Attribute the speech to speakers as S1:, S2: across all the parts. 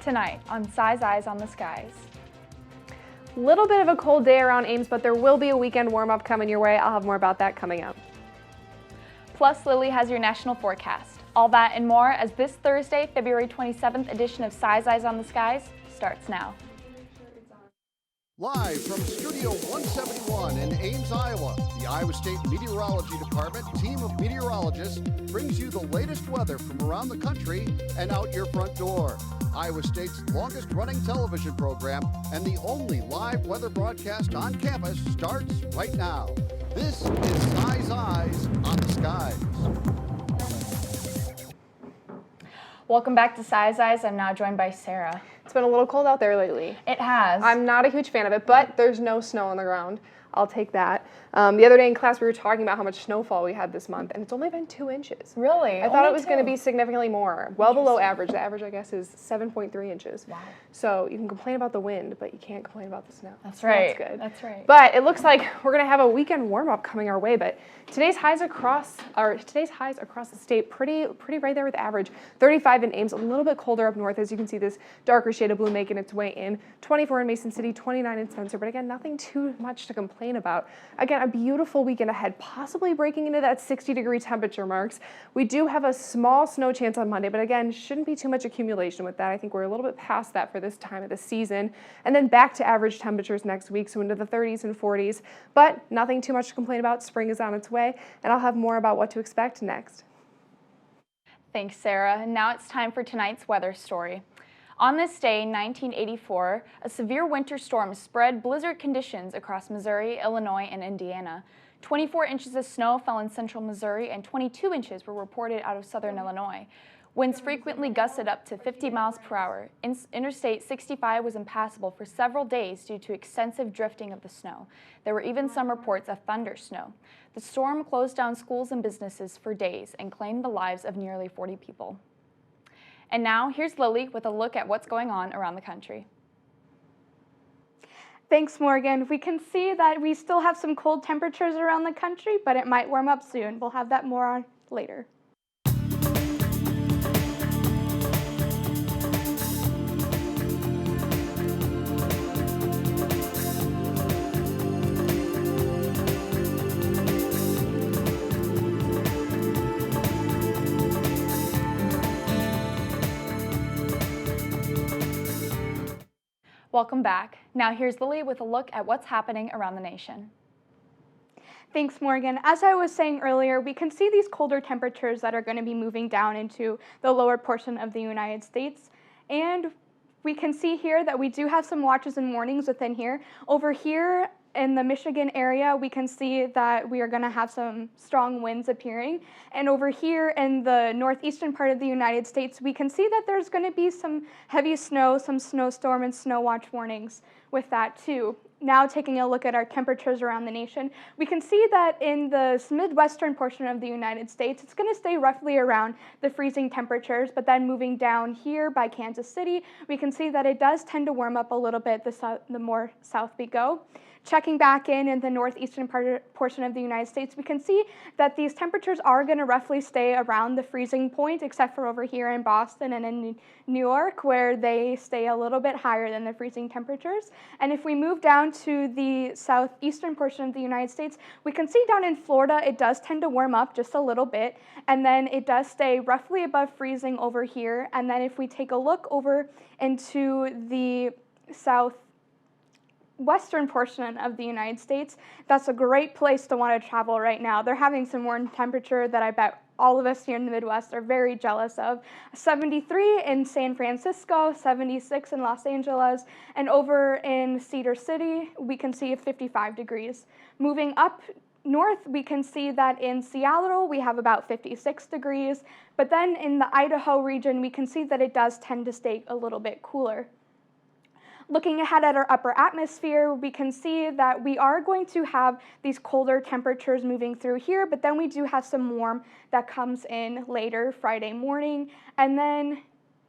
S1: Tonight on Sai's Eyes on the Skies.
S2: Little bit of a cold day around Ames, but there will be a weekend warm-up coming your way. I'll have more about that coming up.
S1: Plus, Lilly has your national forecast. All that and more as this Thursday, February 27th edition of Sai's Eyes on the Skies starts now.
S3: Live from Studio 171 in Ames, Iowa, the Iowa State Meteorology Department team of meteorologists brings you the latest weather from around the country and out your front door. Iowa State's longest-running television program and the only live weather broadcast on campus starts right now. This is Sai's Eyes on the Skies.
S1: Welcome back to Sai's Eyes. I'm now joined by Sara.
S2: It's been a little cold out there lately.
S1: It has.
S2: I'm not a huge fan of it, but there's no snow on the ground. I'll take that. The other day in class, we were talking about how much snowfall we had this month, and it's only been 2 inches.
S1: Really?
S2: I thought it was going to be significantly more. Well below average. The average, I guess, is 7.3 inches.
S1: Wow.
S2: So you can complain about the wind, but you can't complain about the snow.
S1: That's right.
S2: That's good.
S1: That's right.
S2: But it looks like we're going to have a weekend warm-up coming our way, but today's highs across the state pretty right there with average. 35 in Ames, a little bit colder up north, as you can see this darker shade of blue making its way in. 24 in Mason City, 29 in Spencer, but again, nothing too much to complain about. Again, a beautiful weekend ahead, possibly breaking into that 60-degree temperature marks. We do have a small snow chance on Monday, but again, shouldn't be too much accumulation with that. I think we're a little bit past that for this time of the season. And then back to average temperatures next week, so into the 30s and 40s, but nothing too much to complain about. Spring is on its way, and I'll have more about what to expect next.
S1: Thanks, Sara. And now it's time for tonight's weather story. On this day in 1984, a severe winter storm spread blizzard conditions across Missouri, Illinois, and Indiana. 24 inches of snow fell in central Missouri and 22 inches were reported out of southern Illinois. Winds frequently gusted up to 50 miles per hour. Interstate 65 was impassable for several days due to extensive drifting of the snow. There were even some reports of thunder snow. The storm closed down schools and businesses for days and claimed the lives of nearly 40 people. And now, here's Lilly with a look at what's going on around the country.
S4: Thanks, Morgan. We can see that we still have some cold temperatures around the country, but it might warm up soon. We'll have that more on later.
S1: Welcome back. Now here's Lilly with a look at what's happening around the nation.
S4: Thanks, Morgan. As I was saying earlier, we can see these colder temperatures that are going to be moving down into the lower portion of the United States. And we can see here that we do have some watches and warnings within here. Over here in the Michigan area, we can see that we are going to have some strong winds appearing. And over here in the northeastern part of the United States, we can see that there's going to be some heavy snow, some snowstorm and snow watch warnings with that too. Now taking a look at our temperatures around the nation, we can see that in the midwestern portion of the United States, it's going to stay roughly around the freezing temperatures, but then moving down here by Kansas City, we can see that it does tend to warm up a little bit the more south we go. Checking back in the northeastern portion of the United States, we can see that these temperatures are going to roughly stay around the freezing point, except for over here in Boston and in New York, where they stay a little bit higher than the freezing temperatures. And if we move down to the southeastern portion of the United States, we can see down in Florida, it does tend to warm up just a little bit, and then it does stay roughly above freezing over here. And then if we take a look over into the southwestern portion of the United States, that's a great place to want to travel right now. They're having some warm temperature that I bet all of us here in the Midwest are very jealous of. 73 in San Francisco, 76 in Los Angeles, and over in Cedar City, we can see 55 degrees. Moving up north, we can see that in Seattle, we have about 56 degrees, but then in the Idaho region, we can see that it does tend to stay a little bit cooler. Looking ahead at our upper atmosphere, we can see that we are going to have these colder temperatures moving through here, but then we do have some warm that comes in later Friday morning. And then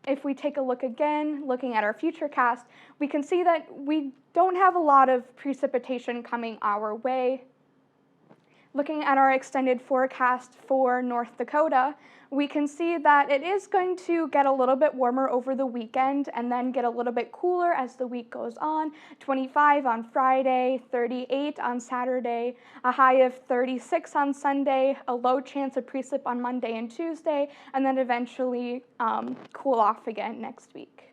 S4: if we take a look again, looking at our futurecast, we can see that we don't have a lot of precipitation coming our way. looking at our extended forecast for North Dakota, we can see that it is going to get a little bit warmer over the weekend and then get a little bit cooler as the week goes on. 25 on Friday, 38 on Saturday, a high of 36 on Sunday, a low chance of precip on Monday and Tuesday, and then eventually cool off again next week.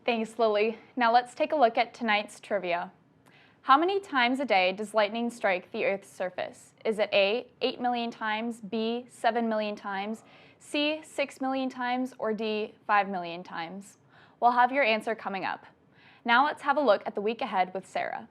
S1: Thanks, Lily. Now let's take a look at tonight's trivia. How many times a day does lightning strike the Earth's surface? Is it A, 8 million times, B, 7 million times, C, 6 million times, or D, 5 million times? We'll have your answer coming up. Now let's have a look at the week ahead with Sara.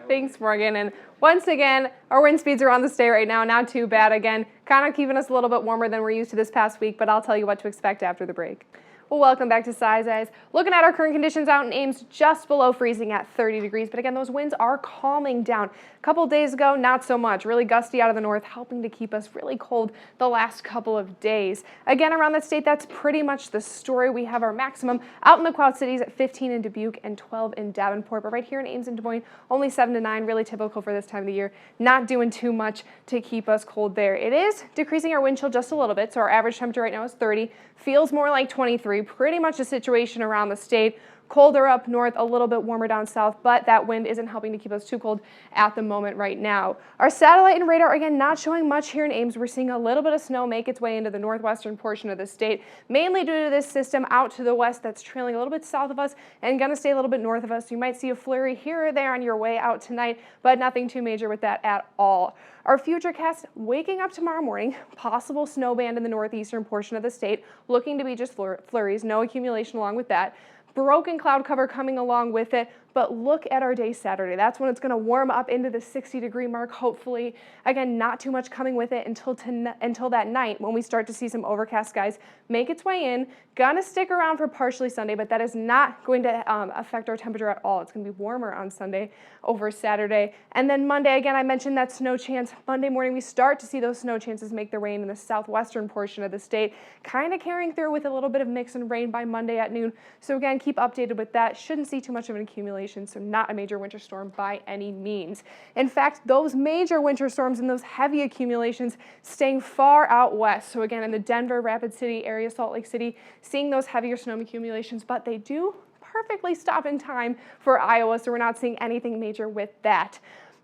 S2: Thanks, Morgan. And once again, our wind speeds are on the stay right now. Not too bad. Again, kind of keeping us a little bit warmer than we're used to this past week, but I'll tell you what to expect after the break. Well, welcome back to Size Eyes. Looking at our current conditions out in Ames, just below freezing at 30 degrees. But again, those winds are calming down. A couple days ago, not so much. Really gusty out of the north, helping to keep us really cold the last couple of days. Again, around the state, that's pretty much the story. We have our maximum out in the Quad Cities at 15 in Dubuque and 12 in Davenport. But right here in Ames and Des Moines, only 7 to 9, really typical for this time of the year. Not doing too much to keep us cold there. It is decreasing our wind chill just a little bit. So our average temperature right now is 30. Feels more like 23. Pretty much the situation around the state. Colder up north, a little bit warmer down south, but that wind isn't helping to keep us too cold at the moment right now. Our satellite and radar, again, not showing much here in Ames. We're seeing a little bit of snow make its way into the northwestern portion of the state, mainly due to this system out to the west that's trailing a little bit south of us and going to stay a little bit north of us. You might see a flurry here or there on your way out tonight, but nothing too major with that at all. Our futurecast, waking up tomorrow morning, possible snow band in the northeastern portion of the state, looking to be just flurries, no accumulation along with that. Broken cloud cover coming along with it, but look at our day Saturday. That's when it's going to warm up into the 60-degree mark, hopefully. Again, not too much coming with it until that night when we start to see some overcast skies make its way in. Gonna stick around for partially Sunday, but that is not going to affect our temperature at all. It's going to be warmer on Sunday over Saturday. And then Monday, again, I mentioned that snow chance. Monday morning, we start to see those snow chances make their way in the southwestern portion of the state, kind of carrying through with a little bit of mix and rain by Monday at noon. So again, keep updated with that. Shouldn't see too much of an accumulation, so not a major winter storm by any means. In fact, those major winter storms and those heavy accumulations staying far out west. So again, in the Denver, Rapid City area, Salt Lake City, seeing those heavier snow accumulations, but they do perfectly stop in time for Iowa, so we're not seeing anything major with that.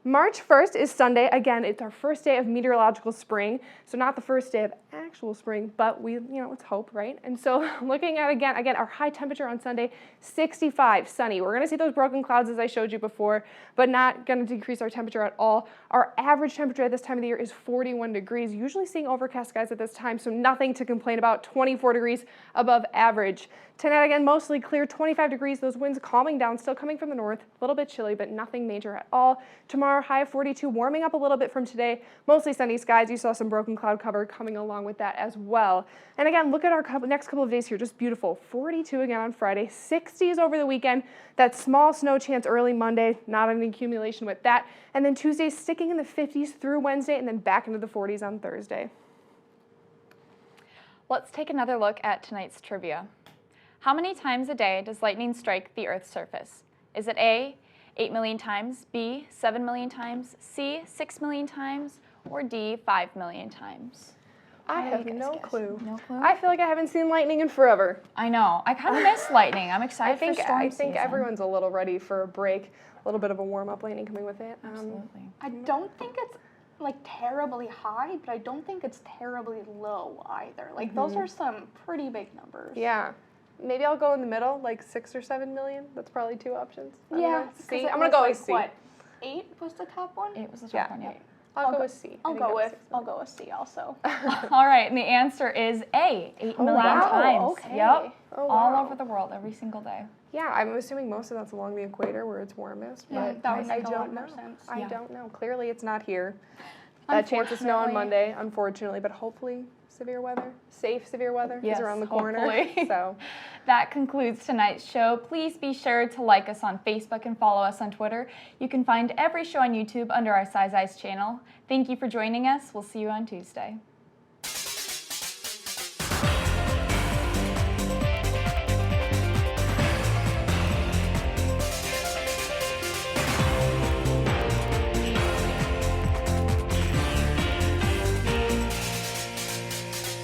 S2: March 1st is Sunday. Again, it's our first day of meteorological spring. So not the first day of actual spring, but let's hope, right? And so looking at again, our high temperature on Sunday, 65, sunny. We're gonna see those broken clouds as I showed you before, but not gonna decrease our temperature at all. Our average temperature at this time of the year is 41 degrees, usually seeing overcast skies at this time, so nothing to complain about, 24 degrees above average. Tonight, again, mostly clear, 25 degrees, those winds calming down, still coming from the north, a little bit chilly, but nothing major at all. Tomorrow, high of 42, warming up a little bit from today, mostly sunny skies. You saw some broken cloud cover coming along with that as well. And again, look at our next couple of days here, just beautiful. 42 again on Friday, 60s over the weekend, that small snow chance early Monday, not an accumulation with that. And then Tuesday, sticking in the 50s through Wednesday, and then back into the 40s on Thursday.
S1: Let's take another look at tonight's trivia. How many times a day does lightning strike the Earth's surface? Is it A, 8 million times, B, 7 million times, C, 6 million times, or D, 5 million times?
S2: I have no clue.
S1: No clue?
S2: I feel like I haven't seen lightning in forever.
S1: I know. I kind of miss lightning. I'm excited for storm
S2: I think
S1: season.
S2: everyone's a little ready for a break, a little bit of a warm-up lightning coming with it.
S1: Absolutely.
S4: I don't think it's like terribly high, but I don't think it's terribly low either. Like those are some pretty big numbers.
S2: Yeah. Maybe I'll go in the middle, like 6 or 7 million. That's probably two options.
S4: Yeah.
S2: C. I'm gonna go with C.
S4: What? 8 was the top one?
S1: 8 was the top one, yeah.
S2: I'll go with C.
S4: I'll go with C also.
S1: All right, and the answer is A, 8 million times.
S4: Okay.
S1: Yep.
S2: Oh,
S1: All
S2: wow.
S1: over the world, every single day.
S2: Yeah, I'm assuming most of that's along the equator where it's warmest.
S1: Yeah,
S2: But
S4: that would
S2: I
S4: make a lot
S2: don't
S4: more
S2: know.
S4: sense.
S2: I
S1: Yeah.
S2: don't know. Clearly, it's not here. That chance of snow on
S4: Unfortunately.
S2: Monday, unfortunately, but hopefully severe weather, safe severe weather
S1: Yes,
S2: is around the corner.
S1: hopefully.
S2: So.
S1: That concludes tonight's show. Please be sure to like us on Facebook and follow us on Twitter. You can find every show on YouTube under our Size Eyes channel. Thank you for joining us. We'll see you on Tuesday.